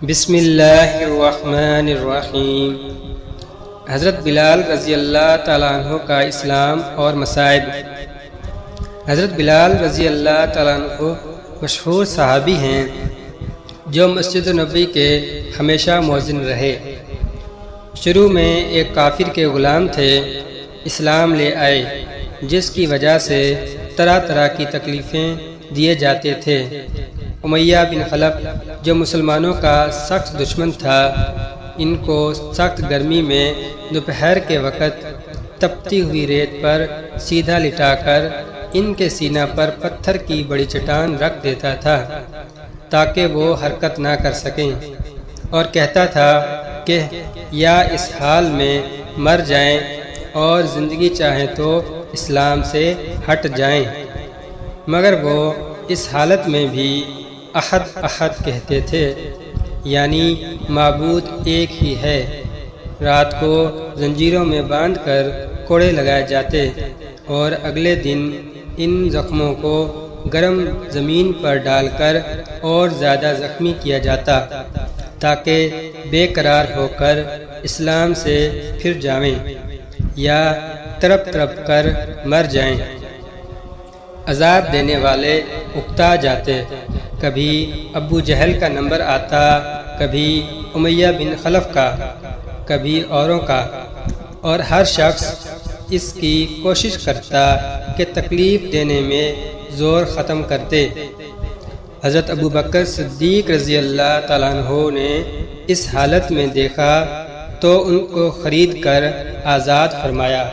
بسم اللہ الرحمن الرحیم۔ حضرت بلال رضی اللہ تعالیٰ عنہ کا اسلام اور مصائب۔ حضرت بلال رضی اللہ تعالیٰ عنہ مشہور صحابی ہیں جو مسجد نبوی کے ہمیشہ مؤذن رہے۔ شروع میں ایک کافر کے غلام تھے، اسلام لے آئے، جس کی وجہ سے طرح طرح کی تکلیفیں دیے جاتے تھے۔ امیہ بن خلف جو مسلمانوں کا سخت دشمن تھا، ان کو سخت گرمی میں دوپہر کے وقت تپتی ہوئی ریت پر سیدھا لٹا کر ان کے سینہ پر پتھر کی بڑی چٹان رکھ دیتا تھا تاکہ وہ حرکت نہ کر سکیں، اور کہتا تھا کہ یا اس حال میں مر جائیں اور زندگی چاہیں تو اسلام سے ہٹ جائیں، مگر وہ اس حالت میں بھی احد احد کہتے تھے، یعنی معبود ایک ہی ہے۔ رات کو زنجیروں میں باندھ کر کوڑے لگائے جاتے اور اگلے دن ان زخموں کو گرم زمین پر ڈال کر اور زیادہ زخمی کیا جاتا تاکہ بے قرار ہو کر اسلام سے پھر جائیں یا تڑپ تڑپ کر مر جائیں۔ عذاب دینے والے اکتا جاتے، کبھی ابو جہل کا نمبر آتا، کبھی امیہ بن خلف کا، کبھی اوروں کا، اور ہر شخص اس کی کوشش کرتا کہ تکلیف دینے میں زور ختم کرتے۔ حضرت ابو بکر صدیق رضی اللہ تعالیٰ عنہ نے اس حالت میں دیکھا تو ان کو خرید کر آزاد فرمایا۔